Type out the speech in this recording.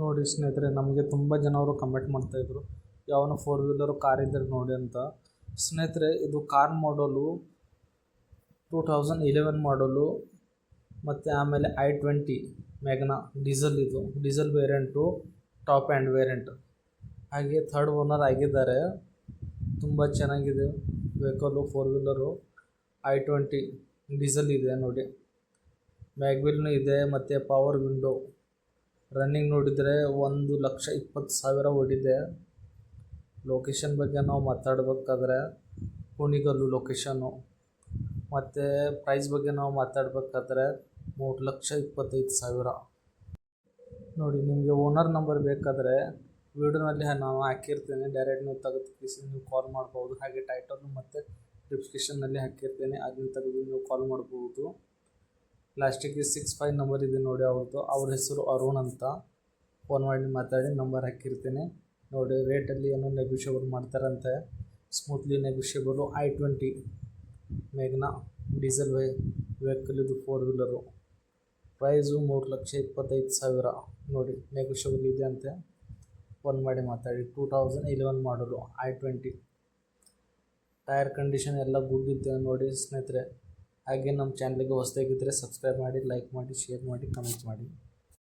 ನೋಡಿ ಸ್ನೇಹಿತರೆ, ನಮಗೆ ತುಂಬ ಜನವರು ಕಮೆಂಟ್ ಮಾಡ್ತಾಯಿದ್ರು ಯಾವನ 4 ವೀಲರು ಕಾರ್ ಇದ್ದರೆ ನೋಡಿ ಅಂತ. ಸ್ನೇಹಿತರೆ, ಇದು ಕಾರ್ ಮಾಡಲು 2011 ಮಾಡಲು ಮತ್ತು ಆಮೇಲೆ i20 ಮ್ಯಾಗ್ನಾ ಡೀಸೆಲ್, ಇದು diesel variant, top end variant. ಹಾಗೆ ಥರ್ಡ್ ಓನರ್ ಆಗಿದ್ದಾರೆ. ತುಂಬ ಚೆನ್ನಾಗಿದೆ ವೆಹಿಕಲ್ಲು, 4 ವೀಲರು i20 ಡೀಸೆಲ್ ಇದೆ ನೋಡಿ. ಮ್ಯಾಗ್ವಿಲ್ನು ಇದೆ ಮತ್ತು ಪವರ್ ವಿಂಡೋ. ರನ್ನಿಂಗ್ ನೋಡಿದರೆ 1,20,000 ಓಡಿದೆ. ಲೊಕೇಶನ್ ಬಗ್ಗೆ ನಾವು ಮಾತಾಡಬೇಕಾದ್ರೆ ಕುಣಿಗಲ್ಲು ಲೊಕೇಶನ್ನು. ಮತ್ತು ಪ್ರೈಸ್ ಬಗ್ಗೆ ನಾವು ಮಾತಾಡಬೇಕಾದ್ರೆ 3,25,000. ನೋಡಿ, ನಿಮಗೆ ಓನರ್ ನಂಬರ್ ಬೇಕಾದರೆ ವಿಡಿಯೋನಲ್ಲಿ ನಾನು ಹಾಕಿರ್ತೀನಿ, ಡೈರೆಕ್ಟ್ ನೀವು ತೆಗೆದು ನೀವು ಕಾಲ್ ಮಾಡ್ಬೋದು. ಹಾಗೆ ಟೈಟಲ್ ಮತ್ತು ಡಿಸ್ಕ್ರಿಪ್ಷನ್ನಲ್ಲಿ ಹಾಕಿರ್ತೀನಿ, ಅದನ್ನ ತೆಗೆದು ನೀವು ಕಾಲ್ ಮಾಡ್ಬೋದು. ಲಾಸ್ಟಿಗೆ 65 ನಂಬರ್ ಇದೆ ನೋಡಿ ಅವ್ರದ್ದು. ಅವ್ರ ಹೆಸರು ಅರುಣ್ ಅಂತ. ಫೋನ್ ಮಾಡಿ ಮಾತಾಡಿ, ನಂಬರ್ ಹಾಕಿರ್ತೀನಿ ನೋಡಿ. ರೇಟಲ್ಲಿ ಏನೋ ನೆಗೋಷಿಯೇಬಲ್ ಮಾಡ್ತಾರಂತೆ, smoothly negotiable. i20 Magna diesel vehicle, ಇದು 4 ವೀಲರು. ಪ್ರೈಸು 3,25,000 ನೋಡಿ. ನೆಗೋಷಿಯೇಬಲ್ ಇದೆ ಅಂತೆ, ಫೋನ್ ಮಾಡಿ ಮಾತಾಡಿ. 2011 ಮಾಡಲು i20. ಟೈರ್ ಕಂಡೀಷನ್ ಎಲ್ಲ ಗುಡ್ ಇದೆ ನೋಡಿ ಸ್ನೇಹಿತರೆ. ಹಾಗೆ ನಮ್ಮ ಚಾನಲ್ಗೆ ಹೊಸದಾಗಿದ್ದರೆ ಸಬ್ಸ್ಕ್ರೈಬ್ ಮಾಡಿ, ಲೈಕ್ ಮಾಡಿ, ಶೇರ್ ಮಾಡಿ, ಕಮೆಂಟ್ ಮಾಡಿ.